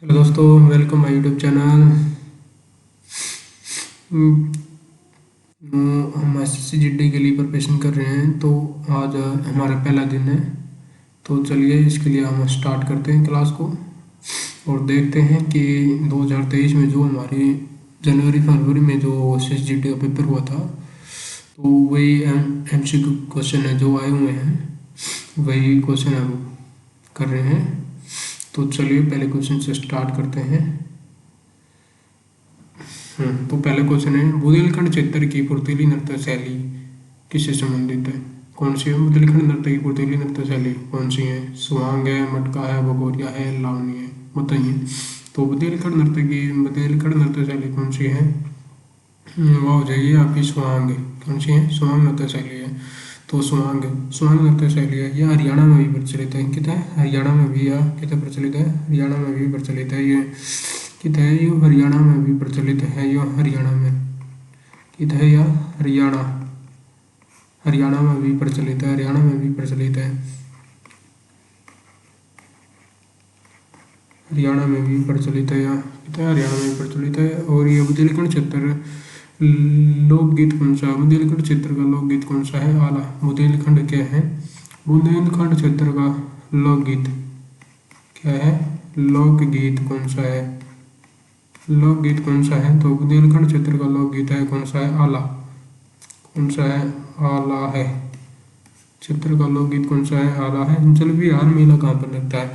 Hello दोस्तों, welcome my YouTube channel. हम SSC GD के लिए प्रिपरेशन कर रहे हैं। तो आज हमारा पहला दिन है। तो चलिए इसके लिए हम स्टार्ट करते हैं क्लास को और देखते हैं कि 2023 में जो हमारी जनवरी फरवरी में जो एसएससी जीडी का पेपर हुआ था, तो वही एमसीक्यू क्वेश्चन है जो आए हुए हैं, वही क्वेश्चन हम कर रहे हैं। तो चलिए पहले क्वेश्चन से स्टार्ट करते हैं। तो पहले क्वेश्चन है, बुंदेलखंड क्षेत्र की फुर्तीली नृत्य शैली किससे संबंधित है? कौन सी है बुंदेलखंड नृत्य की फुर्तीली नृत्य शैली? कौन सी है? स्वांग है, मटका है, भगोरिया है, लावनी है? बताइए। तो बुंदेलखंड नृत्य शैली कौन सी है? वह हो जाएगी आपकी स्वांग। कौन सी है? स्वांग नृत्य शैली है। तो स्वांग नृत्य शैली है, यह हरियाणा में भी प्रचलित है। कितना है? हरियाणा में भी यह कितना प्रचलित है? हरियाणा में भी प्रचलित है ये। कितना है? ये हरियाणा में भी प्रचलित है। ये हरियाणा में कितना है? यह हरियाणा में भी प्रचलित है। हरियाणा में भी प्रचलित है। हरियाणा में भी प्रचलित है। यह कितना है? हरियाणा में भी प्रचलित है। और ये बुंदेलखंड क्षेत्र लोकगीत कौन सा? बुंदेलखंड क्षेत्र का लोकगीत कौन सा है? आला। बुंदेलखंड क्या है? बुंदेलखंड क्षेत्र का लोकगीत क्या है? लोकगीत कौन सा है? लोकगीत कौन सा है? तो बुंदेलखंड क्षेत्र का लोकगीत है कौन सा है? आला। कौन सा है? आला है। क्षेत्र का लोकगीत कौन सा है? आला है। जल विहार मेला कहाँ पर लगता है?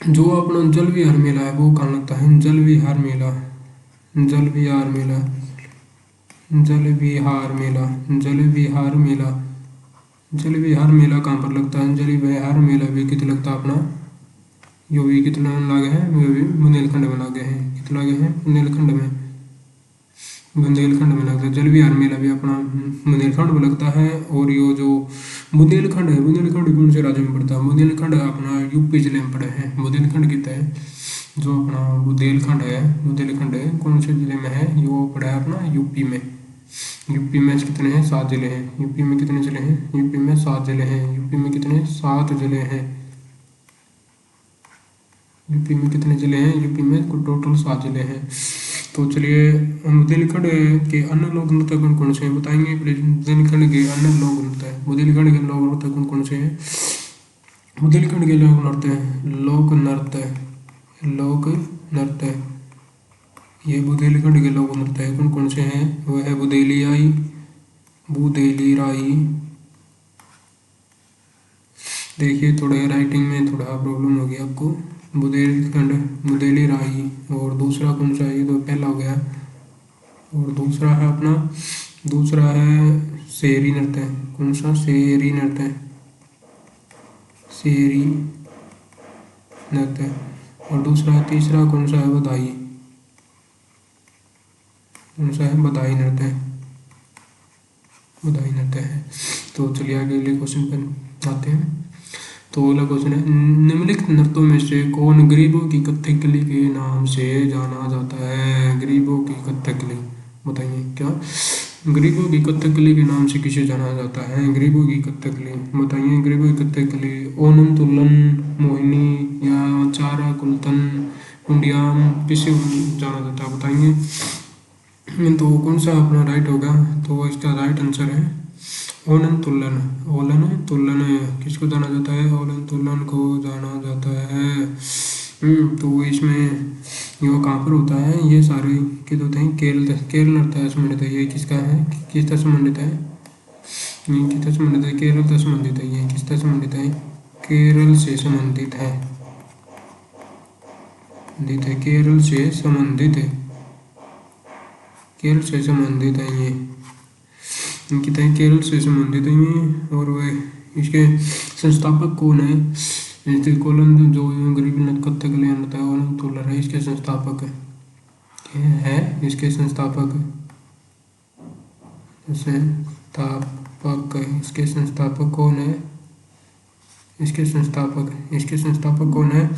जो अपना जल विहार मेला है वो कहाँ लगता है? जल विहार मेला, जल विहार मेला, जल विहार मेला, जल विहार मेला, जल विहार मेला कहाँ पर लगता है? जल विहार मेला भी कितना लगता है अपना? यो भी कितना लागे हैं? वो भी बुंदेलखंड में लागे हैं। कितना लागे हैं? बुंदेलखंड में, बुंदेलखंड में लगता है। जल विहार मेला भी अपना बुंदेलखंड में लगता है। और यो जो बुंदेलखंड है, बुंदेलखंड कौन से राज्य में पड़ता है? बुंदेलखंड अपना यूपी जिले में पड़े हैं। बुंदेलखंड कितना है? जो अपना बुंदेलखंड है, बुंदेलखंड है कौन से जिले में है? यो पड़ा है अपना यूपी में। यूपी में कितने हैं? 7 जिले हैं। यूपी में कितने जिले हैं? यूपी में 7 जिले हैं। यूपी में कितने? 7 जिले हैं। यूपी में कितने जिले हैं? यूपी में टोटल 7 जिले हैं। तो चलिए, बुंदेलखंड के अन्य लोक नृत्य कौन कौन से हैं? बताएंगे प्लीज। बुंदेलखंड के अन्य लोक नृत्य, बुंदेलखंड के लोक नृत्य कौन कौन से हैं? बुंदेलखंड के लोक नृत्य, लोक नृत्य, लोक नृत्य, ये बुंदेलखंड के लोक नृत्य है कौन कौन से हैं? वह है बुंदेली आई, बुंदेली राई। देखिए थोड़ा राइटिंग में थोड़ा प्रॉब्लम हो गया आपको। बुंदेलखंड, बुंदेली राई। और दूसरा कौन सा है? ये तो पहला हो गया। और दूसरा है अपना, दूसरा है शेरी नृत्य। कौन सा? शेरी नृत्य, शेरी नृत्य। और दूसरा तीसरा कौन सा है? बधाई। कौन सा है? बधाई नृत्य, बधाई नृत्य है। तो चलिए आगे अगले क्वेश्चन पर आते हैं। तो अगला क्वेश्चन है, निम्नलिखित नृत्यों में से कौन गरीबों की कथकली के नाम से जाना जाता है? गरीबों की कथकली, बताइए क्या? गरीबों की कथकली के नाम से किसे जाना जाता है? गरीबों की कथकली बताइए। गरीबों की कथकली ओनम तुलन, मोहिनी या चारा कुलतन, मुंडियाम, किसे जाना जाता है? बताएंगे। तो कौन सा अपना राइट होगा? तो इसका राइट आंसर है ओलन तुलन। ओलन तुलन किसको जाना जाता है? ओलन तुलन को जाना जाता है। तो इसमें ये कहाँ पर होता है? ये सारे किस होते हैं? केरल, केरल नृत्य संबंधित है। ये किसका है? किससे संबंधित है? ये किससे संबंधित है? केरल से संबंधित है। ये किससे संबंधित है? केरल से संबंधित है। केरल से संबंधित है। केरल से संबंधित है ये। कितने केरल से संबंधित है ये। और वह इसके संस्थापक कौन है? जैसे कोलन जो गरीब नृत्य कथकली नृत्य है, ओलन तुलन है, इसके संस्थापक है। इसके संस्थापक, संस्थापक, इसके संस्थापक कौन है? इसके संस्थापक कौन है?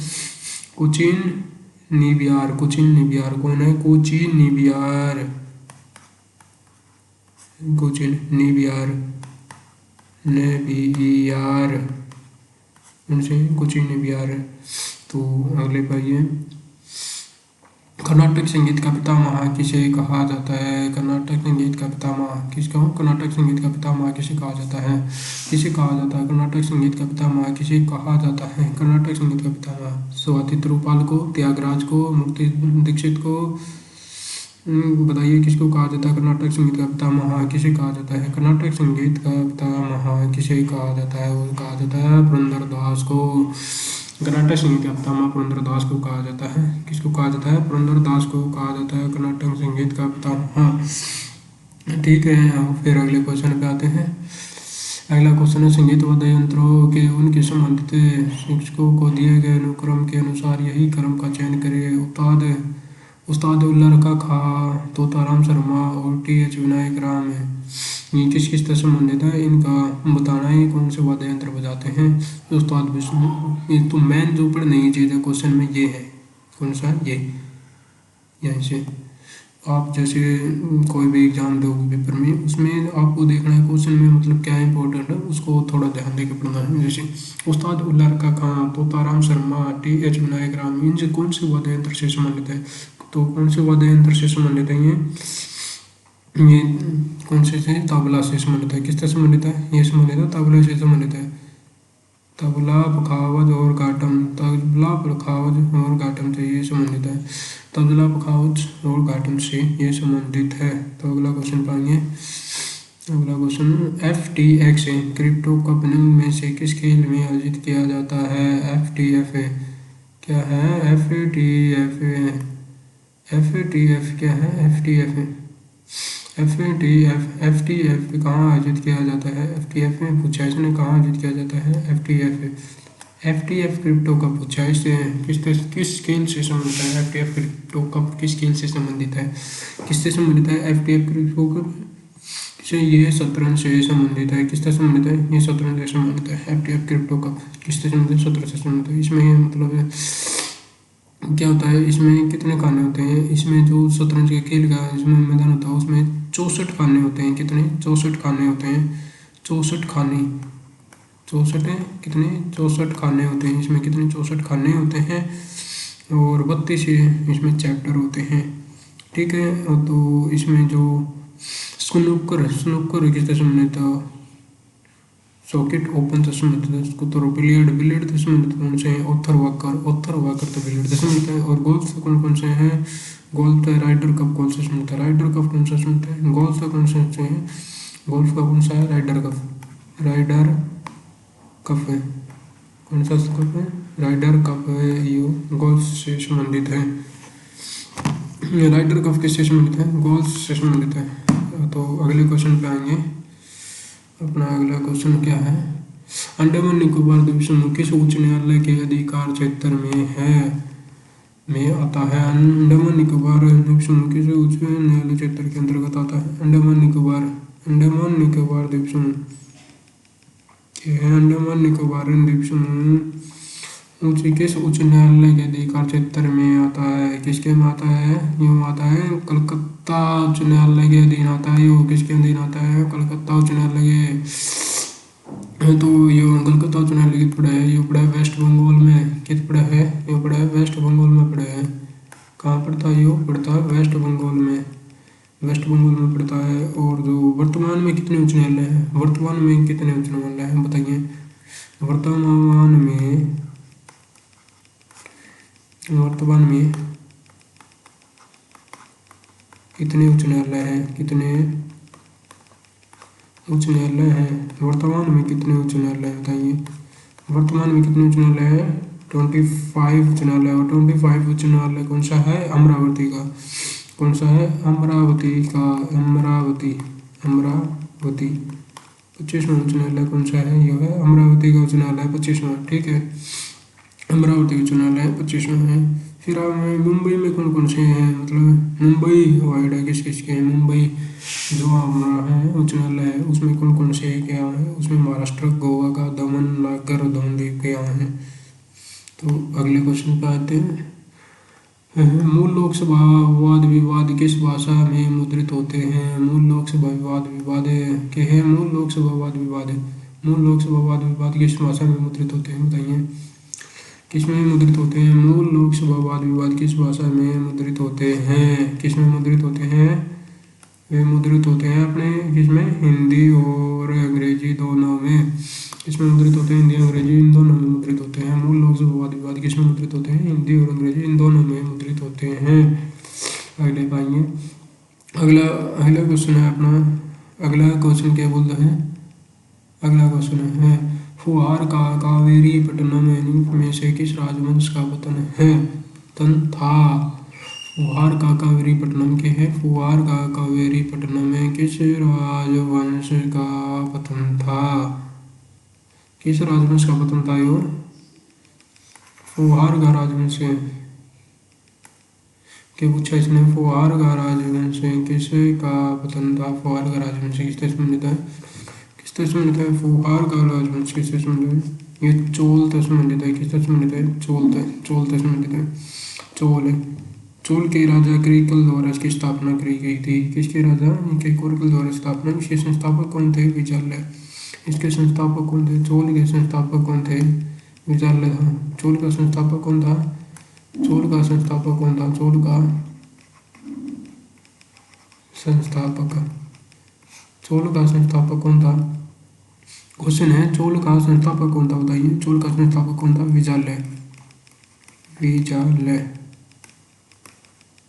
कोचिन निबियार। कोचिन निबियार कौन है? कोचिन निबियार, कोचिन निबियार, नेबियार, उनसे कोचिन निबियार। तो अगले पाइए, कर्नाटक संगीत का पितामह किसे कहा जाता है? कर्नाटक संगीत का पितामह किसको कर्नाटक संगीत का पितामह किसे कहा जाता है? किसे कहा जाता है कर्नाटक संगीत का पितामह किसे कहा जाता है? कर्नाटक संगीत का पितामह स्वाति तिरुपाल को, त्यागराज को, मुक्ति दीक्षित को। बताइए किसको कहा जाता है कर्नाटक संगीत का पितामह किसे कहा जाता है? कर्नाटक संगीत का पितामह किसे कहा जाता है? वो कहा जाता है पुरंदरदास को। कर्नाटक संगीत का पितामह पुरंदरदास को कहा जाता है। किसको कहा जाता है? पुरंदरदास को कहा जाता है कर्नाटक संगीत का पितामह। ठीक है, अब फिर अगले क्वेश्चन पे आते हैं। अगला क्वेश्चन है संगीत वाद्य यंत्रों के उनके संबंधित शिक्षकों को दिए गए अनुक्रम के अनुसार यही क्रम का चयन करें। उस्ताद उल्ला रखा खा, तोताराम शर्मा और टी.एच. विनायक राम है। ये किस किस से संबंधित है इनका बताना है। कौन से वाद्य यंत्र बजाते हैं? उस्ताद विष्णु। ये तो मेन जो पढ़ने की चीज़ है क्वेश्चन में ये है। कौन सा? ये यहाँ से आप जैसे कोई भी एग्जाम दोगे पेपर में, उसमें आपको देखना है क्वेश्चन में मतलब क्या इंपॉर्टेंट है, उसको थोड़ा ध्यान देकर पढ़ना है। जैसे उस्ताद उल्ला रखा खां, तोताराम शर्मा, टी.एच. विनायक राम, इनसे कौन से वाद्य यंत्र से संबंधित है? तो कौन से वाद्य यंत्र से संबंधित है ये कौन से तबला से संबंधित है। किससे संबंधित है? ये संबंधित है तबला से संबंधित है। तबला पखावज और घाटम, तबला पखावज और घाटम से ये संबंधित है। तबला पखावज और घाटम से ये संबंधित है। तो अगला क्वेश्चन पाएंगे। अगला क्वेश्चन FTX क्रिप्टो कप में से किस खेल में आयोजित किया जाता है? FTF क्या है? FATF क्या है? FTF कहाँ आयोजित किया जाता है? FTF में पूछा इसने कहाँ आयोजित किया जाता है? FTF क्रिप्टो कप पूछा इससे किस खेल से संबंधित है? FTF क्रिप्टो कप किस खेल से संबंधित है? किससे संबंधित है FTF क्रिप्टो कप? से ये शतरंज से संबंधित है। किससे संबंधित है? ये शतरंज से संबंधित है। FTF क्रिप्टो कप किससे संबंधित है? शतरंज से संबंधित है। इसमें मतलब क्या होता है, इसमें कितने खाने होते हैं? इसमें जो शतरंज के खेल का इसमें मैदान होता है उसमें 64 खाने होते हैं। कितने? 64 खाने होते हैं। 64 खाने 64 है कितने? 64 खाने होते हैं। इसमें कितने? 64 खाने होते हैं और 32 इसमें चैप्टर होते हैं। ठीक है, तो इसमें जो स्नूकर किससे संबंधित है? सॉकेट ओपन से संबंधित है। उसको तो बिलियर्ड से संबंधित कौन से हैं? ऑथर वाकर तो बिलियर्ड से संबंधित है। और गोल्फ से कौन कौन से हैं? गोल्फ है राइडर कप कौन से संबंधित है? राइडर कप कौन सा संबंधित है? गोल्फ से कौन से हैं? गोल्फ का कौन सा है? राइडर कप है। कौन सा कप है? राइडर कप है। ये गोल्फ से संबंधित है। राइडर कप किससे संबंधित है? गोल्फ से संबंधित है। तो अगले क्वेश्चन पे आएंगे। अपना अगला क्वेश्चन क्या है? अंडमान निकोबार द्वीप समूह किस उच्च न्यायालय के अधिकार क्षेत्र में आता है? अंडमान निकोबार द्वीप समूह किस उच्च न्यायालय क्षेत्र के अंतर्गत आता है? अंडमान निकोबार द्वीप समूह क्या है? अंडमान निकोबार द्वीप समूह किस उच्च न्यायालय के अधिकार क्षेत्र में आता है? किसके में आता है? यूँ आता है कलकत्ता उच्च न्यायालय के अधीन आता है। यो किसके अधीन आता है? कलकत्ता उच्च न्यायालय के। तो यो कलकत्ता उच्च न्यायालय कित पड़ा है? यो पड़ा है वेस्ट बंगाल में। कित पड़ा है? यो पड़ा है वेस्ट बंगाल में पड़ा है। कहाँ पड़ता है? यो पड़ता है वेस्ट बंगाल में। वेस्ट बंगाल में पड़ता है। और जो वर्तमान में कितने उच्च न्यायालय हैं? वर्तमान में कितने उच्च न्यायालय हैं बताइए? वर्तमान में कितने उच्च न्यायालय हैं? कितने उच्च न्यायालय हैं? वर्तमान में कितने उच्च न्यायालय हैं बताइए? वर्तमान में कितने उच्च न्यायालय हैं? 25 उच्च न्यायालय। और 25 उच्च न्यायालय कौन सा है? अमरावती का। कौन सा है? अमरावती का। अमरावती 25वां उच्च न्यायालय कौन सा है? यह है अमरावती का उच्च न्यायालय 25वां। ठीक है, अमरावती उच्च न्यायालय 25वां है। फिर मुंबई में कौन कौन से हैं? मतलब मुंबई हवाई अड्डा किस किस के हैं? मुंबई जो हमारा है उच्च न्यायालय है उसमें कौन कौन से के यहाँ हैं? उसमें महाराष्ट्र, गोवा का, दमन, नागर, दमनदीव के यहाँ हैं। तो अगले क्वेश्चन पे आते हैं। मूल लोकसभा वाद विवाद किस भाषा में मुद्रित होते हैं? मूल लोकसभा वाद विवाद के हैं। मूल लोकसभा वाद विवाद किस भाषा में मुद्रित होते हैं बताइए? किस में मुद्रित होते हैं? मूल लोक सभा वाद विवाद किस भाषा में मुद्रित होते हैं? किस में मुद्रित होते हैं? वे मुद्रित होते हैं अपने किसमें? हिंदी और अंग्रेजी दोनों में। किसमें मुद्रित होते हैं? हिंदी अंग्रेजी इन दोनों में मुद्रित होते हैं। मूल लोक सभा वाद विवाद किसमें मुद्रित होते हैं? हिंदी और अंग्रेजी इन दोनों में मुद्रित होते हैं। अगले पाएंगे। अगला अगला क्वेश्चन है अपना। अगला क्वेश्चन क्या बोलता है? अगला क्वेश्चन है फुहार का कावेरी पट्टनम में से किस राजवंश का पतन था? फुहार का कावेरी पट्टनम के है। फुहार का कावेरी पट्टनम में किस राजवंश का पतन था? किस राजवंश का पतन था? यो फुहार का राजवंश के पूछा इसने। फुहार का राजवंश किसका पतन था? फुहार का राजवंश किससे संबंधित है? किससे संबंधित है? फुहार का राजवंश किससे संबंधित है? ये चोल से संबंधित है। किससे संबंधित है? चोल से संबंधित है। चोल है। चोल के राजा करिकल द्वारा इसकी स्थापना करी गई थी। किसके राजा? इनके कोरकल द्वारा स्थापना। इसके संस्थापक कौन थे? विजाल्य। इसके संस्थापक कौन थे? चोल के संस्थापक कौन थे? विजाल्य था। चोल का संस्थापक कौन था? चोल का संस्थापक कौन था? चोल का संस्थापक चोल का संस्थापक कौन था? क्वेश्चन है चोल का संस्थापक कौन था? बताइए। चोल का संस्थापक कौन था? विजाल्य।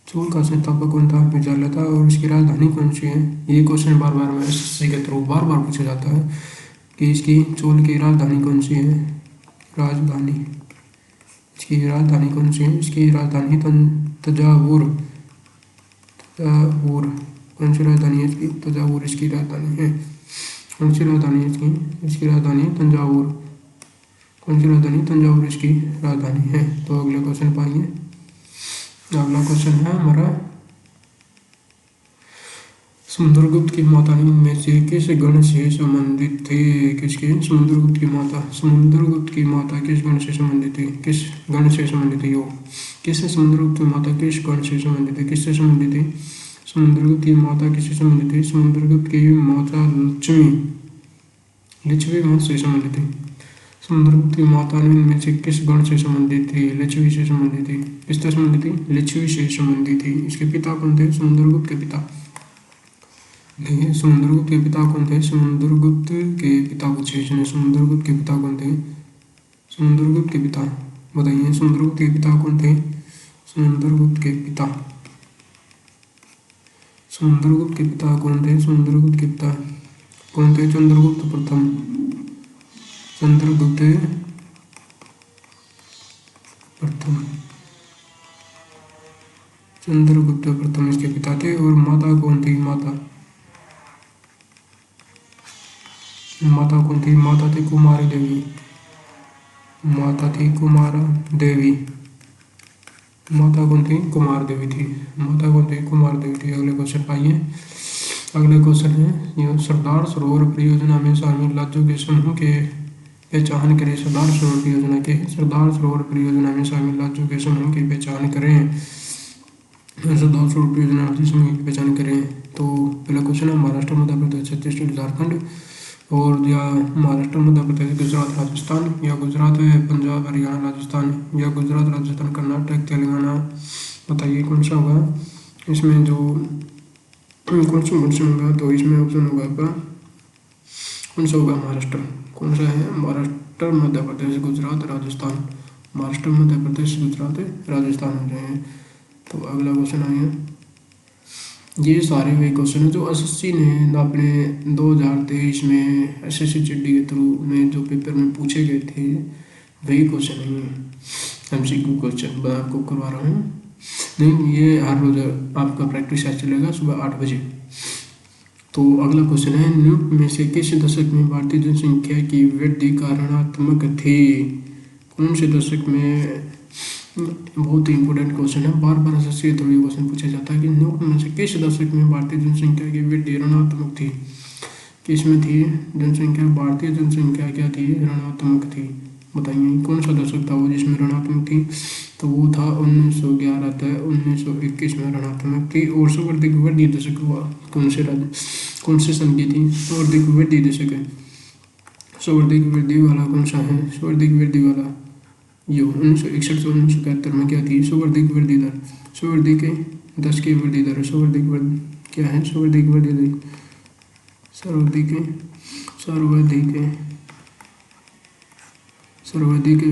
चोल का संस्थापक कौन था? विजाल्य था। और इसकी राजधानी कौन सी है? ये क्वेश्चन बार बार में एसएससी के थ्रू बार बार पूछा जाता है कि इसकी चोल की राजधानी कौन सी है? राजधानी इसकी राजधानी कौन सी है? इसकी राजधानी तंजावुर। कौन सी राजधानी है इसकी? तंजावुर इसकी राजधानी है। कौन सी राजधानी है इसकी? इसकी राजधानी तंजावुर। कौन सी राजधानी? तंजावुर इसकी राजधानी है। तो अगले क्वेश्चन पाएंगे। अगला क्वेश्चन है हमारा समुद्रगुप्त की माता इनमें से किस गण से संबंधित थे? किसके? समुद्रगुप्त की माता। समुद्रगुप्त की माता किस गण से संबंधित थी? किस गण से संबंधित थी? किससे? समुद्रगुप्त की माता किस गण से संबंधित थी? किससे संबंधित थी? समुद्रगुप्त की माता किससे संबंधित थी? समुद्रगुप्त की माता लिच्छवी वंश से संबंधित थी। समुद्रगुप्त की माता इनमें से किस गण से संबंधित थी? लिच्छवी से संबंधित थी। किससे संबंधित थी? लिच्छवी से संबंधित थी। इसके पिता कौन थे? समुद्रगुप्त के पिता। देखिए समुद्रगुप्त के पिता कौन थे? समुद्रगुप्त के पिता पूछे इसने। समुद्रगुप्त के पिता कौन थे? समुद्रगुप्त के पिता बताइए। समुद्रगुप्त के पिता कौन थे? समुद्रगुप्त के पिता। समुद्रगुप्त के पिता कौन थे? समुद्रगुप्त के पिता कौन थे? चंद्रगुप्त प्रथम। चंद्रगुप्त प्रथम। चंद्रगुप्त प्रथम इसके पिता थे। और माता कौन थी? माता कौन थी? माता थी कुमारी देवी। माता थी कुमारा देवी। माता कौन थी? कुमार देवी थी। माता कौन थी? कुमार देवी थी। अगले क्वेश्चन पाइए। अगला क्वेश्चन है यह सरदार सरोवर परियोजना में शामिल राज्यों के समूह के पहचान करें। सरदार सरोवर परियोजना के सरदार सरोवर परियोजना में शामिल राज्यों के समूह की पहचान करें। सरदार सरोवर परियोजना के समूह की पहचान करें। तो पहला क्वेश्चन है महाराष्ट्र, मध्य प्रदेश, छत्तीसगढ़, झारखंड। और या महाराष्ट्र, मध्य प्रदेश, गुजरात, राजस्थान, या गुजरात पंजाब, हरियाणा, राजस्थान, या गुजरात, राजस्थान, कर्नाटक, तेलंगाना। बताइए कौन सा होगा इसमें? जो कौन सा ऑप्शन होगा? तो इसमें ऑप्शन होगा आपका कौन सा होगा? महाराष्ट्र। कौन सा है? महाराष्ट्र, मध्य प्रदेश, गुजरात, राजस्थान। महाराष्ट्र, मध्य प्रदेश, गुजरात, राजस्थान हो जाए। तो अगला क्वेश्चन आएगा। ये सारे वही क्वेश्चन है जो एसएससी ने अपने 2023 में एसएससी चिट्ठी के थ्रू में जो पेपर में पूछे गए थे वही क्वेश्चन है। ये एमसीक्यू क्वेश्चन मैं आपको करवा रहा हूँ। नहीं, ये हर रोज आपका प्रैक्टिस चलेगा सुबह 8 बजे। तो अगला क्वेश्चन है निम्न में से किस दशक में भारतीय जनसंख्या की वृद्धि का ऋणात्मक थी? कौन से दशक में? बहुत ही इंपॉर्टेंट क्वेश्चन है। बार बार एसएससी के थ्रू ये क्वेश्चन पूछा जाता है कि निम्न में से किस दशक में भारतीय जनसंख्या की वृद्धि ऋणात्मक थी? किस में थी जनसंख्या? भारतीय जनसंख्या क्या थी? ऋणात्मक थी। बताइए कौन सा दशक था वो जिसमें ऋणात्मक थी? तो वो था 1911 तक 1921 में ऋणात्मक थी। और सर्वाधिक वृद्धि दशक हुआ कौन से सन की थी? सर्वाधिक वृद्धि दशक है। सर्वाधिक वृद्धि वाला कौन सा है? सर्वाधिक वृद्धि वाला ये 1961 से 1971 में क्या थी, सर्वाधिक वृद्धि दर। सर्वाधिक 10 की वृद्धि दर, सर्वाधिक क्या है, सर्वाधिक वृद्धि दर, सर्वाधिक सर्वाधिक सर्वाधिक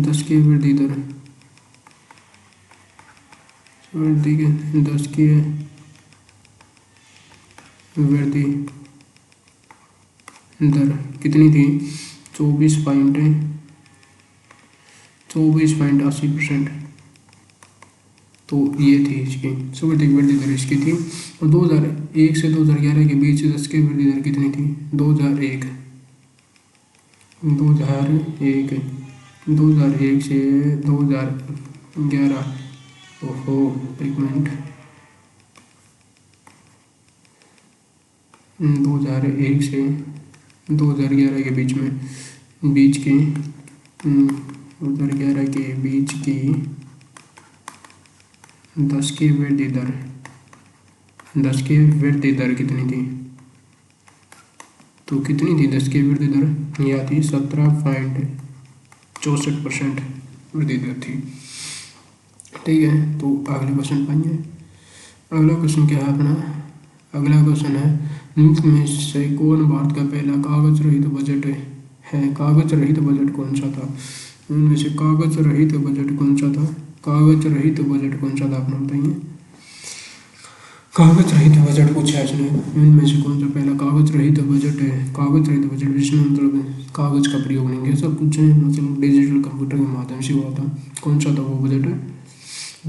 10 की वृद्धि दर, सर्वाधिक 10 की वृद्धि दर कितनी थी, 24.80%। तो ये थी इसकी सर्वाधिक वृद्धि दर इसकी थी। और 2001 से 2011 के बीच 10 की वृद्धि दर कितनी थी, 2001 से 2011, ओहो एक मिनट, 2001 से 2011 के बीच में, 2011 के बीच की 10 की वृद्धि दर, 10 की वृद्धि दर कितनी थी, तो कितनी थी 10 की वृद्धि दर, यह थी 17.64% वृद्धि दर थी। ठीक है, तो अगले क्वेश्चन पाएंगे। अगला क्वेश्चन क्या है अपना, अगला क्वेश्चन है निम्न में से कौन भारत का पहला कागज रहित बजट है। कागज रहित बजट कौन सा था, इनमें से कागज रहित बजट कौन सा था, कागज रहित बजट कौन सा था, अपना बताइए। कागज रहित बजट पूछा है इसने, इनमें से कौन सा पहला कागज रहित बजट है। कागज रहित बजट जिसमें मतलब कागज का प्रयोग नहीं किया, सब कुछ मतलब डिजिटल कंप्यूटर के माध्यम से हुआ था। कौन सा था वो बजट,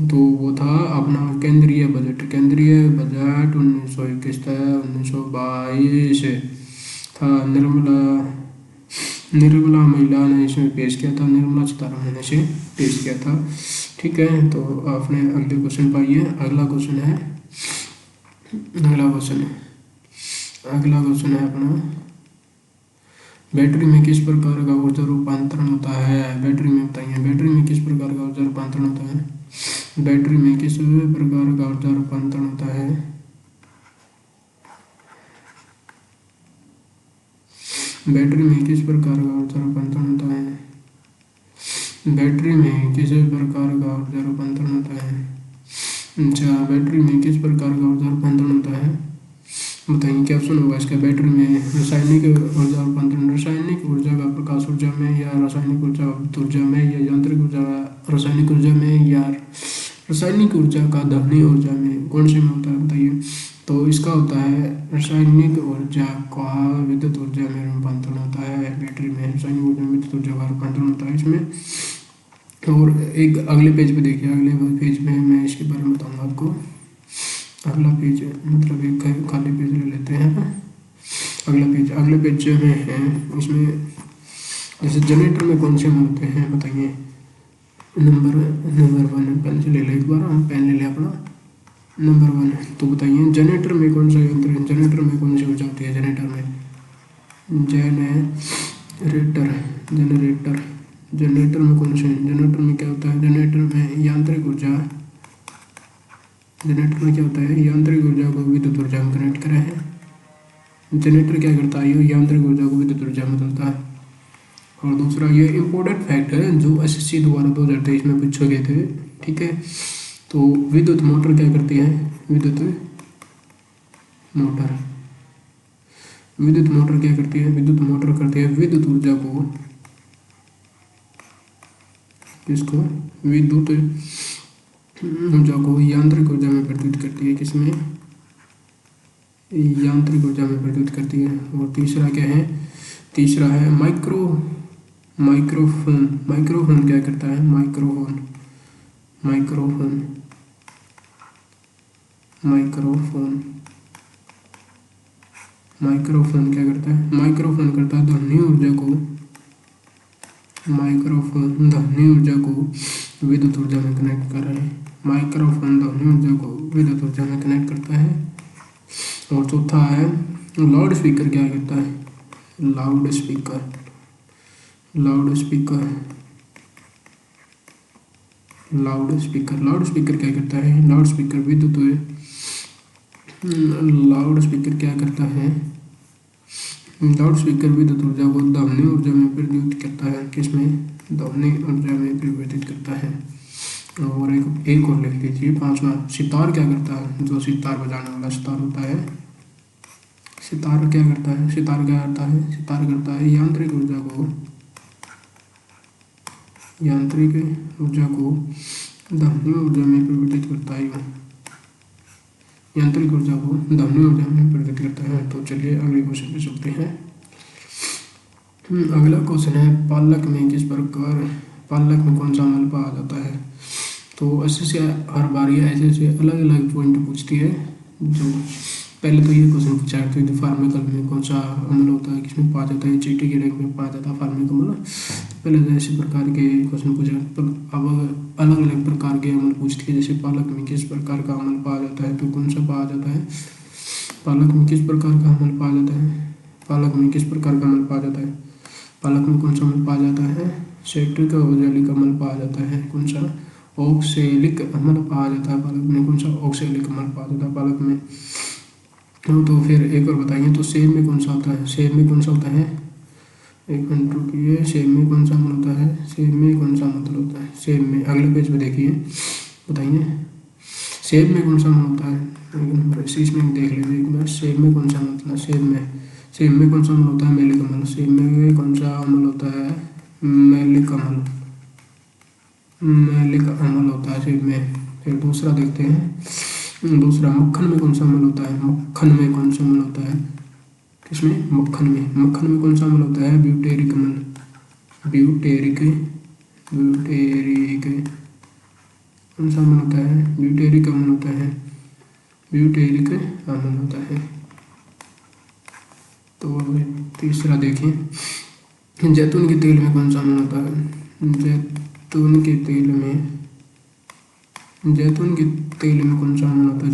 तो वो था अपना केंद्रीय बजट। केंद्रीय बजट 1921 था, 1922 था। निर्मला महिला ने इसमें पेश किया था, निर्मला सीतारमण ने इसे पेश किया था। ठीक है, तो आपने अगले क्वेश्चन पाइए। अगला क्वेश्चन है अपना बैटरी में किस प्रकार का ऊर्जा रूपांतरण होता है। बैटरी में बताइए, बैटरी में किस प्रकार का ऊर्जा रूपांतरण होता है, बैटरी में किस प्रकार का ऊर्जा रूपांतरण होता है। बैटरी में किस प्रकार का ऊर्जा रूपांतरण होता है, बैटरी में किस प्रकार का ऊर्जा रूपांतरण होता है। अच्छा, बैटरी में किस प्रकार का ऊर्जा रूपांतरण होता है, बताइए क्या ऑप्शन होगा इसका। बैटरी में रासायनिक ऊर्जा रूपांतरण, रासायनिक ऊर्जा का प्रकाश ऊर्जा में, या रासायनिक ऊर्जा ऊर्जा में, या यांत्रिक ऊर्जा रासायनिक ऊर्जा में, या रासायनिक ऊर्जा का ध्वनि ऊर्जा में, कौन से में होता है बताइए। तो इसका होता है रासायनिक ऊर्जा का विद्युत ऊर्जा में रूपांतरण होता है। बैटरी में रासायनिक ऊर्जा में विद्युत ऊर्जा का रूपांतरण होता है इसमें। और एक अगले पेज पे देखिए, अगले पेज में मैं इसके बारे में बताऊंगा आपको। अगला पेज मतलब एक खाली पेज ले लेते हैं। अगले पेज में है, इसमें जैसे जनरेटर में कौन से में होते हैं बताइए। नंबर 1 पेन से ले ले, एक बार हम पेन ले लें अपना। नंबर 1, तो बताइए जनरेटर में कौन सा यंत्र है, जनरेटर में कौन सी ऊर्जा होती है। जनरेटर में जनरेटर में कौन से, जनरेटर में क्या होता है, जनरेटर में यांत्रिक ऊर्जा, जनरेटर में क्या होता है, यांत्रिक ऊर्जा को विद्युत ऊर्जा में कनेक्ट करा है। जनरेटर क्या करता है, ये यांत्रिक ऊर्जा को विद्युत ऊर्जा में बदलता है। और दूसरा, ये इम्पोर्टेंट फैक्ट है जो एसएससी द्वारा 2023 में पूछे गए थे। ठीक है, तो विद्युत मोटर क्या करती है, विद्युत मोटर क्या करती है, विद्युत मोटर करती है विद्युत ऊर्जा को, किसको, विद्युत ऊर्जा को यांत्रिक ऊर्जा में परिवर्तित करती है। किसमें, यांत्रिक ऊर्जा में परिवर्तित करती है। और तीसरा क्या है, तीसरा है माइक्रोफोन क्या करता है, माइक्रोफोन क्या करता है, माइक्रोफोन करता है ध्वनि ऊर्जा को, ध्वनि ऊर्जा को विद्युत ऊर्जा में कनेक्ट कर रहा है। माइक्रोफोन ध्वनि ऊर्जा को विद्युत ऊर्जा में कनेक्ट करता है। और चौथा है लाउड स्पीकर क्या करता है, लाउड स्पीकर क्या करता है, लाउड स्पीकर क्या करता है, लाउड स्पीकर विद्युत ऊर्जा को ध्वनि ऊर्जा में परिवर्तित करता है। किसमें? ध्वनि ऊर्जा में परिवर्तित करता है। और एक और लिख लीजिए, पांचवा। सितार क्या करता है? जो सितार बजाने वाला सितार होता है, सितार क्या करता है? सितार क्या करता है? सितार करता है यांत्रिक ऊर्जा को ध्वनि ऊर्जा में परिवर्तित करता है। यांत्रिक ऊर्जा को ध्वनि ऊर्जा में परिवर्तित करता है। तो चलिए अगले क्वेश्चन पे चलते हैं। अगला क्वेश्चन है, पालक में कौन सा मल पाया जाता है? तो ऐसे से हर बार ये ऐसे अलग अलग पॉइंट पूछती है। जो पहले तो ये क्वेश्चन पूछा है कि फार्मिकल में कौन सा अम्ल होता है, किसमें पाया जाता है? चींटी के रैंक में पाया जाता है फार्मिक अम्ल। पहले तो ऐसे प्रकार के क्वेश्चन पूछा, पर अब अलग अलग प्रकार के अम्ल पूछती है। जैसे पालक में किस प्रकार का अम्ल पाया जाता है, तो कौन सा पाया जाता है? पालक में किस प्रकार का अम्ल पाया जाता है? पालक में किस प्रकार का अम्ल पाया जाता है? पालक में कौन सा अम्ल पाया जाता है? सेट्रिक ओक्सैलिक अम्ल पाया जाता है। कौन सा? ऑक्सैलिक अम्ल पाया जाता है पालक में। कौन सा? ऑक्सैलिक अम्ल पाया जाता है पालक में। तो फिर एक और बताइए, तो सेब में कौन सा होता है? सेब में कौन सा होता है? एक मिनट रुकिए। सेब में कौन सा अम्ल होता है? सेब में कौन सा अम्ल होता है? सेब में अगले पेज पे देखिए, बताइए सेब में कौन सा अम्ल होता है? एक नंबर इसमें देख लीजिए एक बार। सेब में कौन सा मतलब सेब में कौन सा अम्ल होता है? मैलिक अम्ल। सेब में कौन सा अम्ल होता है? मैलिक अम्ल होता है सेब में। फिर दूसरा देखते हैं। दूसरा, मक्खन में कौन सा अम्ल होता है? मक्खन में कौन सा अम्ल होता है? किसमें? मक्खन में कौन सा अम्ल होता है? ब्यूटेरिक अम्ल। ब्यूटेरिक कौन सा अम्ल होता है? ब्यूटेरिक अम्ल होता है। ब्यूटेरिक अम्ल होता है। तो तीसरा देखिए, जैतून के तेल में कौन सा अम्ल होता है? जैतून के तेल में कौन सा अम्ल होता है?